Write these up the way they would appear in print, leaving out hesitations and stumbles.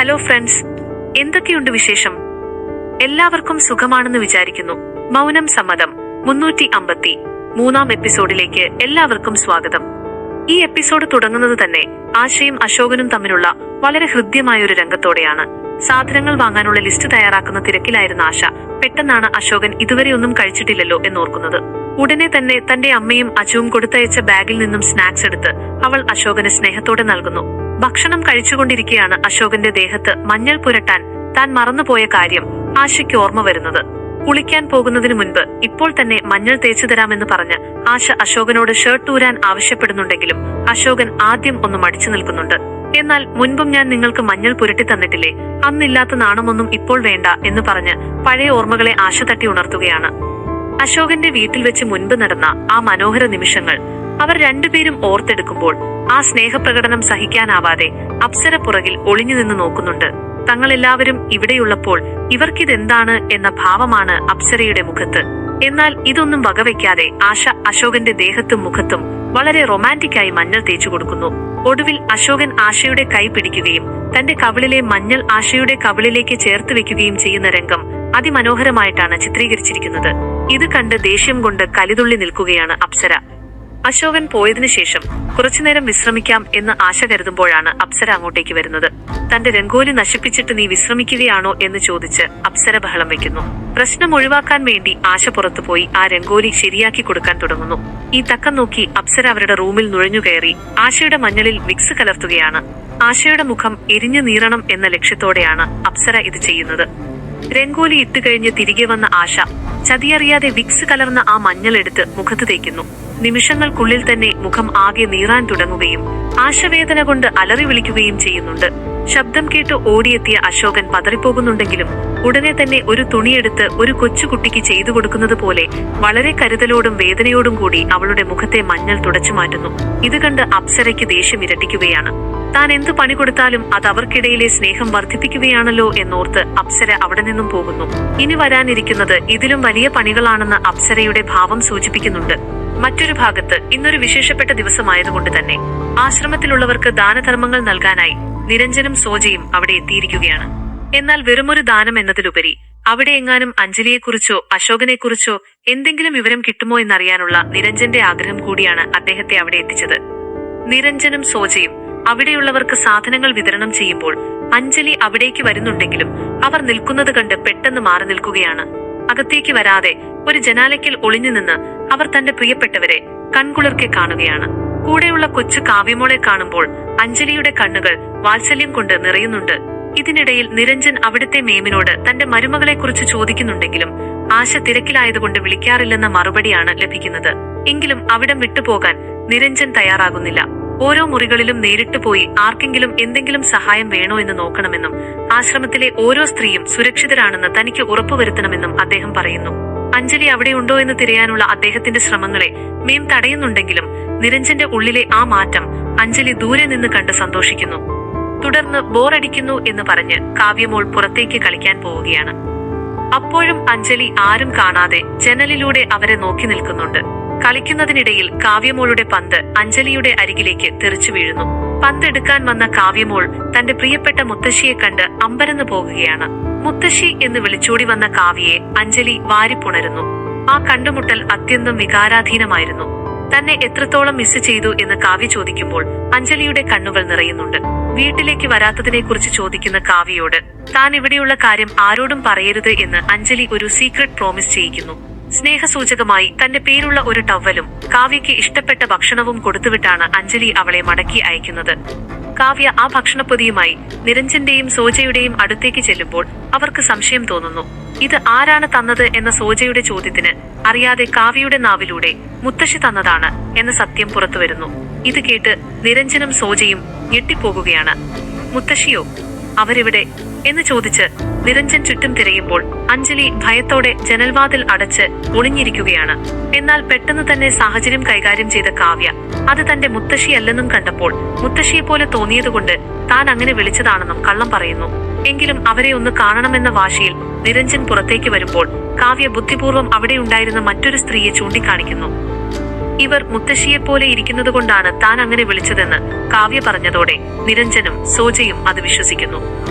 Hello friends, എന്തൊക്കെയുണ്ട് വിശേഷം? എല്ലാവർക്കും സുഖമാണെന്ന് വിചാരിക്കുന്നു. മൗനം സമ്മതം 353 എപ്പിസോഡിലേക്ക് എല്ലാവർക്കും സ്വാഗതം. ഈ എപ്പിസോഡ് തുടങ്ങുന്നത് തന്നെ ആശയും അശോകനും തമ്മിലുള്ള വളരെ ഹൃദ്യമായൊരു രംഗത്തോടെയാണ്. സാധനങ്ങൾ വാങ്ങാനുള്ള ലിസ്റ്റ് തയ്യാറാക്കുന്ന തിരക്കിലായിരുന്ന ആശ പെട്ടെന്നാണ് അശോകൻ ഇതുവരെയൊന്നും കഴിച്ചിട്ടില്ലല്ലോ എന്നോർക്കുന്നത്. ഉടനെ തന്നെ തന്റെ അമ്മയും അച്ചുവും കൊടുത്തയച്ച ബാഗിൽ നിന്നും സ്നാക്സ് എടുത്ത് അവൾ അശോകന് സ്നേഹത്തോടെ നൽകുന്നു. ഭക്ഷണം കഴിച്ചുകൊണ്ടിരിക്കെയാണ് അശോകന്റെ ദേഹത്ത് മഞ്ഞൾ പുരട്ടാൻ താൻ മറന്നുപോയ കാര്യം ആശയ്ക്ക് ഓർമ്മ വരുന്നത്. കുളിക്കാൻ പോകുന്നതിനു മുൻപ് ഇപ്പോൾ തന്നെ മഞ്ഞൾ തേച്ചു തരാമെന്ന് പറഞ്ഞ് ആശ അശോകനോട് ഷർട്ട് ഊരാൻ ആവശ്യപ്പെടുന്നുണ്ടെങ്കിലും അശോകൻ ആദ്യം ഒന്ന് മടിച്ചു നിൽക്കുന്നുണ്ട്. എന്നാൽ മുൻപും ഞാൻ നിങ്ങൾക്ക് മഞ്ഞൾ പുരട്ടി തന്നിട്ടില്ലേ, അന്നില്ലാത്ത നാണമൊന്നും ഇപ്പോൾ വേണ്ട എന്ന് പറഞ്ഞ് പഴയ ഓർമ്മകളെ ആശ തട്ടി ഉണർത്തുകയാണ്. അശോകന്റെ വീട്ടിൽ വെച്ച് മുൻപ് നടന്ന ആ മനോഹര നിമിഷങ്ങൾ അവർ രണ്ടുപേരും ഓർത്തെടുക്കുമ്പോൾ ആ സ്നേഹപ്രകടനം സഹിക്കാനാവാതെ അപ്സര പുറകിൽ ഒളിഞ്ഞു നിന്ന് നോക്കുന്നുണ്ട്. തങ്ങളെല്ലാവരും ഇവിടെയുള്ളപ്പോൾ ഇവർക്കിതെന്താണ് എന്ന ഭാവമാണ് അപ്സരയുടെ മുഖത്ത്. എന്നാൽ ഇതൊന്നും വകവയ്ക്കാതെ ആശ അശോകന്റെ ദേഹത്തും മുഖത്തും വളരെ റൊമാൻറ്റിക്കായി മഞ്ഞൾ തേച്ചു കൊടുക്കുന്നു. ഒടുവിൽ അശോകൻ ആശയുടെ കൈ പിടിക്കുകയും തന്റെ കവിളിലെ മഞ്ഞൾ ആശയുടെ കവിളിലേക്ക് ചേർത്ത് വെക്കുകയും ചെയ്യുന്ന രംഗം അതിമനോഹരമായിട്ടാണ് ചിത്രീകരിച്ചിരിക്കുന്നത്. ഇത് കണ്ട് ദേഷ്യം കൊണ്ട് കലിതുള്ളി നിൽക്കുകയാണ് അപ്സര. അശോകൻ പോയതിനു ശേഷം കുറച്ചുനേരം വിശ്രമിക്കാം എന്ന് ആശ കരുതുമ്പോഴാണ് അപ്സര അങ്ങോട്ടേക്ക് വരുന്നത്. തന്റെ രംഗോലി നശിപ്പിച്ചിട്ട് നീ വിശ്രമിക്കുകയാണോ എന്ന് ചോദിച്ച് അപ്സര ബഹളം വെക്കുന്നു. പ്രശ്നം ഒഴിവാക്കാൻ വേണ്ടി ആശ പുറത്തുപോയി ആ രംഗോലി ശരിയാക്കി കൊടുക്കാൻ തുടങ്ങുന്നു. ഈ തക്കം നോക്കി അപ്സര അവരുടെ റൂമിൽ നുഴഞ്ഞുകയറി ആശയുടെ മഞ്ഞളിൽ വിക്സ് കലർത്തുകയാണ്. ആശയുടെ മുഖം എരിഞ്ഞു നീറണം എന്ന ലക്ഷ്യത്തോടെയാണ് അപ്സര ഇത് ചെയ്യുന്നത്. രംഗോലി ഇട്ടുകഴിഞ്ഞ് തിരികെ വന്ന ആശ ചതിയറിയാതെ വിക്സ് കലർന്ന ആ മഞ്ഞൾ എടുത്ത് മുഖത്ത് തേക്കുന്നു. നിമിഷങ്ങൾക്കുള്ളിൽ തന്നെ മുഖം ആകെ നീറാൻ തുടങ്ങുകയും ആശവേദന കൊണ്ട് അലറി വിളിക്കുകയും ചെയ്യുന്നുണ്ട്. ശബ്ദം കേട്ട് ഓടിയെത്തിയ അശോകൻ പതറിപ്പോകുന്നുണ്ടെങ്കിലും ഉടനെ തന്നെ ഒരു തുണിയെടുത്ത് ഒരു കൊച്ചുകുട്ടിക്ക് ചെയ്തു കൊടുക്കുന്നത് പോലെ വളരെ കരുതലോടും വേദനയോടും കൂടി അവളുടെ മുഖത്തെ മഞ്ഞൾ തുടച്ചു മാറ്റുന്നു. ഇത് കണ്ട് അപ്സരയ്ക്ക് ദേഷ്യം ഇരട്ടിക്കുകയാണ്. താൻ എന്തു പണി കൊടുത്താലും അത് അവർക്കിടയിലെ സ്നേഹം വർദ്ധിപ്പിക്കുകയാണല്ലോ എന്നോർത്ത് അപ്സര അവിടെ നിന്നും പോകുന്നു. ഇനി വരാനിരിക്കുന്നത് ഇതിലും വലിയ പണികളാണെന്ന് അപ്സരയുടെ ഭാവം സൂചിപ്പിക്കുന്നുണ്ട്. മറ്റൊരു ഭാഗത്ത് ഇന്നൊരു വിശേഷപ്പെട്ട ദിവസമായതുകൊണ്ട് തന്നെ ആശ്രമത്തിലുള്ളവർക്ക് ദാനധർമ്മങ്ങൾ നൽകാനായി നിരഞ്ജനും സോജയും അവിടെ എത്തിയിരിക്കുകയാണ്. എന്നാൽ വെറുമൊരു ദാനം എന്നതിലുപരി അവിടെ എങ്ങാനും അഞ്ജലിയെക്കുറിച്ചോ അശോകനെക്കുറിച്ചോ എന്തെങ്കിലും വിവരം കിട്ടുമോ എന്നറിയാനുള്ള നിരഞ്ജന്റെ ആഗ്രഹം കൂടിയാണ് അദ്ദേഹത്തെ അവിടെ എത്തിച്ചത്. നിരഞ്ജനും സോജയും അവിടെയുള്ളവർക്ക് സാധനങ്ങൾ വിതരണം ചെയ്യുമ്പോൾ അഞ്ജലി അവിടേക്ക് വരുന്നുണ്ടെങ്കിലും അവർ നിൽക്കുന്നത് കണ്ട് പെട്ടെന്ന് മാറി നിൽക്കുകയാണ്. അകത്തേക്ക് വരാതെ ഒരു ജനാലയ്ക്കൽ ഒളിഞ്ഞു നിന്ന് അവർ തന്റെ പ്രിയപ്പെട്ടവരെ കൺകുളിർക്കെ കാണുകയാണ്. കൂടെയുള്ള കൊച്ചു കാവ്യമോളെ കാണുമ്പോൾ അഞ്ജലിയുടെ കണ്ണുകൾ വാത്സല്യം കൊണ്ട് നിറയുന്നുണ്ട്. ഇതിനിടയിൽ നിരഞ്ജൻ അവിടുത്തെ മേമിനോട് തന്റെ മരുമകളെ കുറിച്ച് ചോദിക്കുന്നുണ്ടെങ്കിലും ആശ തിരക്കിലായതുകൊണ്ട് വിളിക്കാറില്ലെന്ന മറുപടിയാണ് ലഭിക്കുന്നത്. എങ്കിലും അവിടം വിട്ടുപോകാൻ നിരഞ്ജൻ തയ്യാറാകുന്നില്ല. ഓരോ മുറികളിലും നേരിട്ട് പോയി ആർക്കെങ്കിലും എന്തെങ്കിലും സഹായം വേണോ എന്ന് നോക്കണമെന്നും ആശ്രമത്തിലെ ഓരോ സ്ത്രീയും സുരക്ഷിതരാണെന്ന് തനിക്ക് ഉറപ്പുവരുത്തണമെന്നും അദ്ദേഹം പറയുന്നു. അഞ്ജലി അവിടെയുണ്ടോ എന്ന് തിരയാനുള്ള അദ്ദേഹത്തിന്റെ ശ്രമങ്ങളെ മേം തടയുന്നുണ്ടെങ്കിലും നിരഞ്ജന്റെ ഉള്ളിലെ ആ മാറ്റം അഞ്ജലി ദൂരെ നിന്ന് കണ്ട് സന്തോഷിക്കുന്നു. തുടർന്ന് ബോറടിക്കുന്നു എന്ന് പറഞ്ഞ് കാവ്യമോൾ പുറത്തേക്ക് കളിക്കാൻ പോവുകയാണ്. അപ്പോഴും അഞ്ജലി ആരും കാണാതെ ജനലിലൂടെ അവരെ നോക്കി നിൽക്കുന്നുണ്ട്. കളിക്കുന്നതിനിടയിൽ കാവ്യമോളുടെ പന്ത് അഞ്ജലിയുടെ അരികിലേക്ക് തെറിച്ചു വീഴുന്നു. പന്തെടുക്കാൻ വന്ന കാവ്യമോൾ തന്റെ പ്രിയപ്പെട്ട മുത്തശ്ശിയെ കണ്ട് അമ്പരന്ന് പോകുകയാണ്. മുത്തശ്ശി എന്ന് വിളിച്ചോടി വന്ന കാവ്യയെ അഞ്ജലി വാരിപ്പുണരുന്നു. ആ കണ്ടുമുട്ടൽ അത്യന്തം വികാരാധീനമായിരുന്നു. തന്നെ എത്രത്തോളം മിസ് ചെയ്തു എന്ന് കാവ്യ ചോദിക്കുമ്പോൾ അഞ്ജലിയുടെ കണ്ണുകൾ നിറയുന്നുണ്ട്. വീട്ടിലേക്ക് വരാത്തതിനെ കുറിച്ച് ചോദിക്കുന്ന കാവ്യയോട് താൻ ഇവിടെയുള്ള കാര്യം ആരോടും പറയരുത് എന്ന് അഞ്ജലി ഒരു സീക്രട്ട് പ്രോമിസ് ചെയ്യിക്കുന്നു. സ്നേഹസൂചകമായി തന്റെ പേരുള്ള ഒരു ടവലും കാവ്യയ്ക്ക് ഇഷ്ടപ്പെട്ട ഭക്ഷണവും കൊടുത്തുവിട്ടാണ് അഞ്ജലി അവളെ മടക്കി അയക്കുന്നത്. കാവ്യ ആ ഭക്ഷണപ്പൊതിയുമായി നിരഞ്ജന്റെയും സോജയുടെയും അടുത്തേക്ക് ചെല്ലുമ്പോൾ അവർക്ക് സംശയം തോന്നുന്നു. ഇത് ആരാണ് തന്നത് എന്ന സോജയുടെ ചോദ്യത്തിന് അറിയാതെ കാവ്യയുടെ നാവിലൂടെ മുത്തശ്ശി തന്നതാണ് എന്ന സത്യം പുറത്തുവരുന്നു. ഇത് കേട്ട് നിരഞ്ജനും സോജയും ഞെട്ടിപ്പോകുകയാണ്. മുത്തശ്ശിയോ, അവരെവിടെ എന്ന് ചോദിച്ച് നിരഞ്ജൻ ചുറ്റും തിരയുമ്പോൾ അഞ്ജലി ഭയത്തോടെ ജനൽവാതിൽ അടച്ച് ഒളിഞ്ഞിരിക്കുകയാണ്. എന്നാൽ പെട്ടെന്ന് തന്നെ സാഹചര്യം കൈകാര്യം ചെയ്ത കാവ്യ അത് തന്റെ മുത്തശ്ശിയല്ലെന്നും കണ്ടപ്പോൾ മുത്തശ്ശിയെപ്പോലെ തോന്നിയതുകൊണ്ട് താൻ അങ്ങനെ വിളിച്ചതാണെന്നും കള്ളം പറയുന്നു. എങ്കിലും അവരെ ഒന്ന് കാണണമെന്ന വാശിയിൽ നിരഞ്ജൻ പുറത്തേക്ക് വരുമ്പോൾ കാവ്യ ബുദ്ധിപൂർവ്വം അവിടെയുണ്ടായിരുന്ന മറ്റൊരു സ്ത്രീയെ ചൂണ്ടിക്കാണിക്കുന്നു. ഇവർ മുത്തശ്ശിയെപ്പോലെ ഇരിക്കുന്നതുകൊണ്ടാണ് താൻ അങ്ങനെ വിളിച്ചതെന്ന് കാവ്യ പറഞ്ഞതോടെ നിരഞ്ജനും സോജയും അത് വിശ്വസിക്കുന്നു.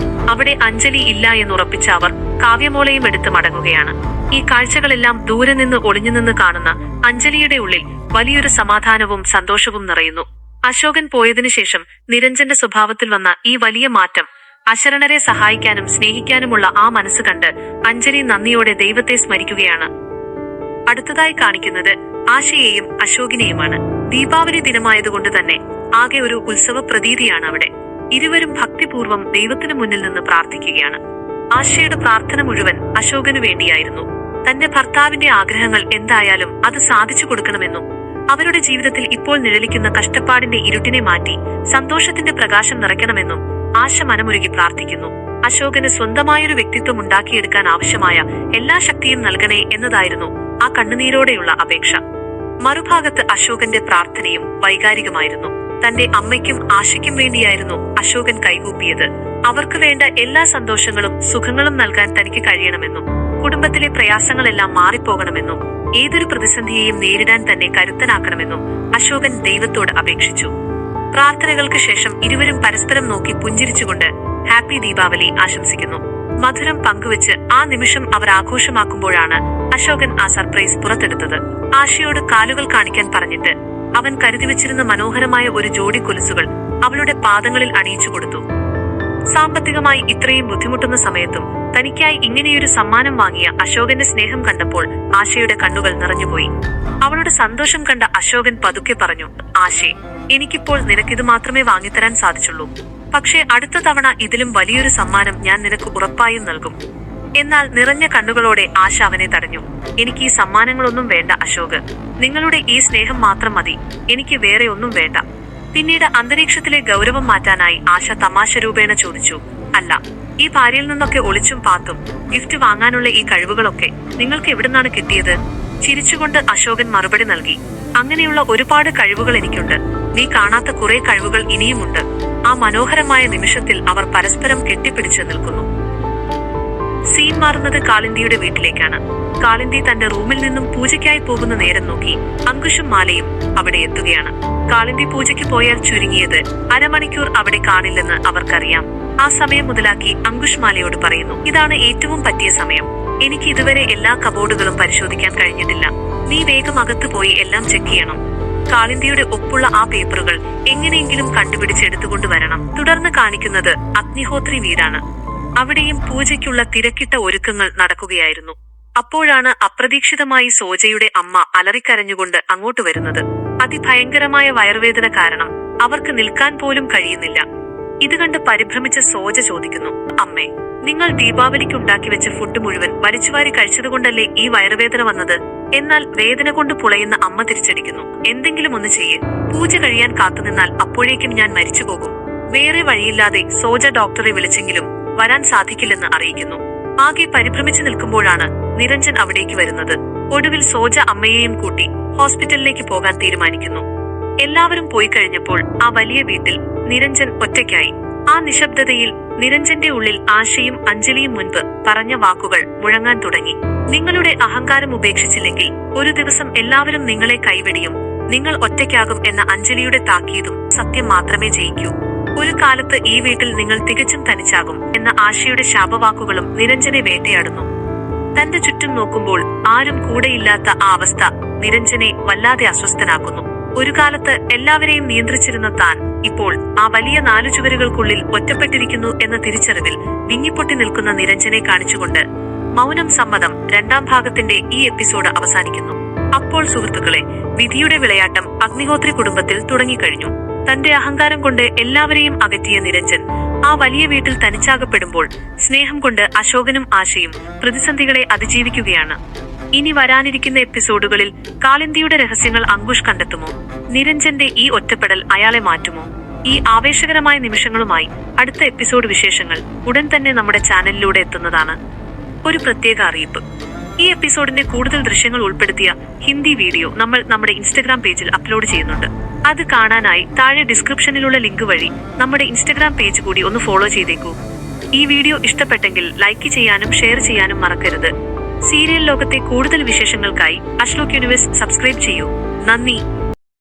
അവിടെ അഞ്ജലി ഇല്ല എന്നുറപ്പിച്ച അവർ കാവ്യമോളയും എടുത്ത് മടങ്ങുകയാണ്. ഈ കാഴ്ചകളെല്ലാം ദൂരെ നിന്ന് ഒളിഞ്ഞുനിന്ന് കാണുന്ന അഞ്ജലിയുടെ ഉള്ളിൽ വലിയൊരു സമാധാനവും സന്തോഷവും നിറയുന്നു. അശോകൻ പോയതിനു ശേഷം നിരഞ്ജന്റെ സ്വഭാവത്തിൽ വന്ന ഈ വലിയ മാറ്റം, അശരണരെ സഹായിക്കാനും സ്നേഹിക്കാനുമുള്ള ആ മനസ്സ് കണ്ട് അഞ്ജലി നന്ദിയോടെ ദൈവത്തെ സ്മരിക്കുകയാണ്. അടുത്തതായി കാണിക്കുന്നത് ആശയെയും അശോകിനെയുമാണ്. ദീപാവലി ദിനമായതുകൊണ്ട് തന്നെ ആകെ ഒരു ഉത്സവ പ്രതീതിയാണ് അവിടെ. ഇരുവരും ഭക്തിപൂർവ്വം ദൈവത്തിനു മുന്നിൽ നിന്ന് പ്രാർത്ഥിക്കുകയാണ്. ആശയുടെ പ്രാർത്ഥന മുഴുവൻ അശോകനു വേണ്ടിയായിരുന്നു. തന്റെ ഭർത്താവിന്റെ ആഗ്രഹങ്ങൾ എന്തായാലും അത് സാധിച്ചു കൊടുക്കണമെന്നും അവരുടെ ജീവിതത്തിൽ ഇപ്പോൾ നിഴലിക്കുന്ന കഷ്ടപ്പാടിന്റെ ഇരുട്ടിനെ മാറ്റി സന്തോഷത്തിന്റെ പ്രകാശം നിറയ്ക്കണമെന്നും ആശ മനമുരുകി പ്രാർത്ഥിക്കുന്നു. അശോകന് സ്വന്തമായൊരു വ്യക്തിത്വം ഉണ്ടാക്കിയെടുക്കാൻ ആവശ്യമായ എല്ലാ ശക്തിയും നൽകണേ എന്നതായിരുന്നു ആ കണ്ണുനീരോടെയുള്ള അപേക്ഷ. മറുഭാഗത്ത് അശോകന്റെ പ്രാർത്ഥനയും വൈകാരികമായിരുന്നു. തന്റെ അമ്മയ്ക്കും ആശയ്ക്കും വേണ്ടിയായിരുന്നു അശോകൻ കൈകൂപ്പിയത്. അവർക്ക് വേണ്ട എല്ലാ സന്തോഷങ്ങളും സുഖങ്ങളും നൽകാൻ തനിക്ക് കഴിയണമെന്നും കുടുംബത്തിലെ പ്രയാസങ്ങളെല്ലാം മാറിപ്പോകണമെന്നും ഏതൊരു പ്രതിസന്ധിയെയും നേരിടാൻ തന്നെ കരുത്തനാക്കണമെന്നും അശോകൻ ദൈവത്തോട് അപേക്ഷിച്ചു. പ്രാർത്ഥനകൾക്ക് ശേഷം ഇരുവരും പരസ്പരം നോക്കി പുഞ്ചിരിച്ചുകൊണ്ട് ഹാപ്പി ദീപാവലി ആശംസിക്കുന്നു. മധുരം പങ്കുവെച്ച് ആ നിമിഷം അവർ ആഘോഷമാക്കുമ്പോഴാണ് അശോകൻ ആ സർപ്രൈസ് പുറത്തെടുത്തത്. ആശയോട് കാലുകൾ കാണിക്കാൻ പറഞ്ഞിട്ട് അവൻ കരുതി വെച്ചിരുന്ന മനോഹരമായ ഒരു ജോഡി കൊലുസുകൾ അവളുടെ പാദങ്ങളിൽ അണിയിച്ചു കൊടുത്തു. സാമ്പത്തികമായി ഇത്രയും ബുദ്ധിമുട്ടുന്ന സമയത്തും തനിക്കായി ഇങ്ങനെയൊരു സമ്മാനം വാങ്ങിയ അശോകന്റെ സ്നേഹം കണ്ടപ്പോൾ ആശയുടെ കണ്ണുകൾ നിറഞ്ഞുപോയി. അവളുടെ സന്തോഷം കണ്ട അശോകൻ പതുക്കെ പറഞ്ഞു, ആശേ, എനിക്കിപ്പോൾ നിനക്കിത് മാത്രമേ വാങ്ങിത്തരാൻ സാധിച്ചുള്ളൂ. പക്ഷേ അടുത്ത തവണ ഇതിലും വലിയൊരു സമ്മാനം ഞാൻ നിനക്ക് ഉറപ്പായും നൽകും. എന്നാൽ നിറഞ്ഞ കണ്ണുകളോടെ ആശ അവനെ തടഞ്ഞു. എനിക്ക് ഈ സമ്മാനങ്ങളൊന്നും വേണ്ട അശോക്. നിങ്ങളുടെ ഈ സ്നേഹം മാത്രം മതി. എനിക്ക് വേറെ ഒന്നും വേണ്ട. പിന്നീട് അന്തരീക്ഷത്തിലെ ഗൗരവം മാറ്റാനായി ആശ തമാശ രൂപേണ ചോദിച്ചു, അല്ല, ഈ ഭാര്യയിൽ നിന്നൊക്കെ ഒളിച്ചും പാത്തും ഗിഫ്റ്റ് വാങ്ങാനുള്ള ഈ കഴിവുകളൊക്കെ നിങ്ങൾക്ക് എവിടുന്നാണ് കിട്ടിയത്? ചിരിച്ചുകൊണ്ട് അശോകൻ മറുപടി നൽകി, അങ്ങനെയുള്ള ഒരുപാട് കഴിവുകൾ എനിക്കുണ്ട്. നീ കാണാത്ത കുറെ കഴിവുകൾ ഇനിയുമുണ്ട്. ആ മനോഹരമായ നിമിഷത്തിൽ അവർ പരസ്പരം കെട്ടിപ്പിടിച്ച് നിൽക്കുന്നു. സീൻ മാറുന്നത് കാളിന്തിയുടെ വീട്ടിലേക്കാണ്. കാളിന്തി തന്റെ റൂമിൽ നിന്നും പൂജയ്ക്കായി പോകുന്ന നേരം നോക്കി അങ്കുഷും മാലയും അവിടെ എത്തുകയാണ്. കാളിന്തി പൂജയ്ക്ക് പോയാൽ ചുരുങ്ങിയത് അരമണിക്കൂർ അവിടെ കാണില്ലെന്ന് അവർക്കറിയാം. ആ സമയം മുതലാക്കി അങ്കുഷ് മാലയോട് പറയുന്നു, ഇതാണ് ഏറ്റവും പറ്റിയ സമയം. എനിക്ക് ഇതുവരെ എല്ലാ കബോർഡുകളും പരിശോധിക്കാൻ കഴിഞ്ഞിട്ടില്ല. നീ വേഗം അകത്ത് പോയി എല്ലാം ചെക്ക് ചെയ്യണം. കാളിന്തിയുടെ ഒപ്പുള്ള ആ പേപ്പറുകൾ എങ്ങനെയെങ്കിലും കണ്ടുപിടിച്ചെടുത്തുകൊണ്ട് വരണം. തുടർന്ന് കാണിക്കുന്നത് അഗ്നിഹോത്രി വീടാണ്. അവിടെയും പൂജയ്ക്കുള്ള തിരക്കിട്ട ഒരുക്കങ്ങൾ നടക്കുകയായിരുന്നു. അപ്പോഴാണ് അപ്രതീക്ഷിതമായി സോജയുടെ അമ്മ അലറിക്കരഞ്ഞുകൊണ്ട് അങ്ങോട്ട് വരുന്നത്. അതിഭയങ്കരമായ വയറുവേദന കാരണം അവർക്ക് നിൽക്കാൻ പോലും കഴിയുന്നില്ല. ഇത് കണ്ട് പരിഭ്രമിച്ച സോജ ചോദിക്കുന്നു, അമ്മേ, നിങ്ങൾ ദീപാവലിക്ക് ഉണ്ടാക്കി വെച്ച ഫുഡ് മുഴുവൻ വലിച്ചുവാരി കഴിച്ചതുകൊണ്ടല്ലേ ഈ വയറുവേദന വന്നത്? എന്നാൽ വേദന കൊണ്ട് പുളയുന്ന അമ്മ തിരിച്ചടിക്കുന്നു, എന്തെങ്കിലും ഒന്ന് ചെയ്യ്. പൂജ കഴിയാൻ കാത്തുനിന്നാൽ അപ്പോഴേക്കും ഞാൻ മരിച്ചു പോകും. വേറെ വഴിയില്ലാതെ സോജ ഡോക്ടറെ വിളിച്ചെങ്കിലും വരാൻ സാധിക്കില്ലെന്ന് അറിയിക്കുന്നു. ആകെ പരിഭ്രമിച്ചു നിൽക്കുമ്പോഴാണ് നിരഞ്ജൻ അവിടേക്ക് വരുന്നത്. ഒടുവിൽ സോജ അമ്മയെയും കൂട്ടി ഹോസ്പിറ്റലിലേക്ക് പോകാൻ തീരുമാനിക്കുന്നു. എല്ലാവരും പോയി കഴിഞ്ഞപ്പോൾ ആ വലിയ വീട്ടിൽ നിരഞ്ജൻ ഒറ്റയ്ക്കായി. ആ നിശബ്ദതയിൽ നിരഞ്ജന്റെ ഉള്ളിൽ ആശയും അഞ്ജലിയും മുൻപ് പറഞ്ഞ വാക്കുകൾ മുഴങ്ങാൻ തുടങ്ങി. നിങ്ങളുടെ അഹങ്കാരം ഉപേക്ഷിച്ചില്ലെങ്കിൽ ഒരു ദിവസം എല്ലാവരും നിങ്ങളെ കൈവെടിയും. നിങ്ങൾ ഒറ്റയ്ക്കാകും എന്ന അഞ്ജലിയുടെ താക്കീതും സത്യം മാത്രമേ ജയിക്കൂ. ഒരു കാലത്ത് ഈ വീട്ടിൽ നിങ്ങൾ തികച്ചും തനിച്ചാകും എന്ന ആശയുടെ ശാപവാക്കുകളും നിരഞ്ജനെ വേട്ടയാടുന്നു. തന്റെ ചുറ്റും നോക്കുമ്പോൾ ആരും കൂടെയില്ലാത്ത ആ അവസ്ഥ നിരഞ്ജനെ വല്ലാതെ അസ്വസ്ഥനാക്കുന്നു. ഒരു കാലത്ത് എല്ലാവരെയും നിയന്ത്രിച്ചിരുന്ന താൻ ഇപ്പോൾ ആ വലിയ 4 ചുവരുകൾക്കുള്ളിൽ ഒറ്റപ്പെട്ടിരിക്കുന്നു എന്ന തിരിച്ചറിവിൽ വിങ്ങിപ്പൊട്ടി നിൽക്കുന്ന നിരഞ്ജനെ കാണിച്ചുകൊണ്ട് മൗനം സമ്മതം 2ാം ഭാഗത്തിന്റെ ഈ എപ്പിസോഡ് അവസാനിക്കുന്നു. അപ്പോൾ സുഹൃത്തുക്കളെ, വിധിയുടെ വിളയാട്ടം അഗ്നിഹോത്രി കുടുംബത്തിൽ തുടങ്ങിക്കഴിഞ്ഞു. തന്റെ അഹങ്കാരം കൊണ്ട് എല്ലാവരെയും അകറ്റിയ നിരഞ്ജൻ ആ വലിയ വീട്ടിൽ തനിച്ചാകപ്പെടുമ്പോൾ സ്നേഹം കൊണ്ട് അശോകനും ആശയും പ്രതിസന്ധികളെ അതിജീവിക്കുകയാണ്. ഇനി വരാനിരിക്കുന്ന എപ്പിസോഡുകളിൽ കാളിന്തിയുടെ രഹസ്യങ്ങൾ അങ്കുഷ് കണ്ടെത്തുമോ? നിരഞ്ജന്റെ ഈ ഒറ്റപ്പെടൽ അയാളെ മാറ്റുമോ? ഈ ആവേശകരമായ നിമിഷങ്ങളുമായി അടുത്ത എപ്പിസോഡ് വിശേഷങ്ങൾ ഉടൻ തന്നെ നമ്മുടെ ചാനലിലൂടെ എത്തുന്നതാണ്. ഒരു പ്രത്യേക അറിയിപ്പ്, ഈ എപ്പിസോഡിന്റെ കൂടുതൽ ദൃശ്യങ്ങൾ ഉൾപ്പെടുത്തിയ ഹിന്ദി വീഡിയോ നമ്മൾ നമ്മുടെ ഇൻസ്റ്റഗ്രാം പേജിൽ അപ്ലോഡ് ചെയ്യുന്നുണ്ട്. അത് കാണാനായി താഴെ ഡിസ്ക്രിപ്ഷനിലുള്ള ലിങ്ക് വഴി നമ്മുടെ ഇൻസ്റ്റഗ്രാം പേജ് കൂടി ഒന്ന് ഫോളോ ചെയ്തേക്കൂ. ഈ വീഡിയോ ഇഷ്ടപ്പെട്ടെങ്കിൽ ലൈക്ക് ചെയ്യാനും ഷെയർ ചെയ്യാനും മറക്കരുത്. സീരിയൽ ലോകത്തെ കൂടുതൽ വിശേഷങ്ങൾക്കായി അശ്ലോക് യൂണിവേഴ്സ് സബ്സ്ക്രൈബ് ചെയ്യൂ. നന്ദി.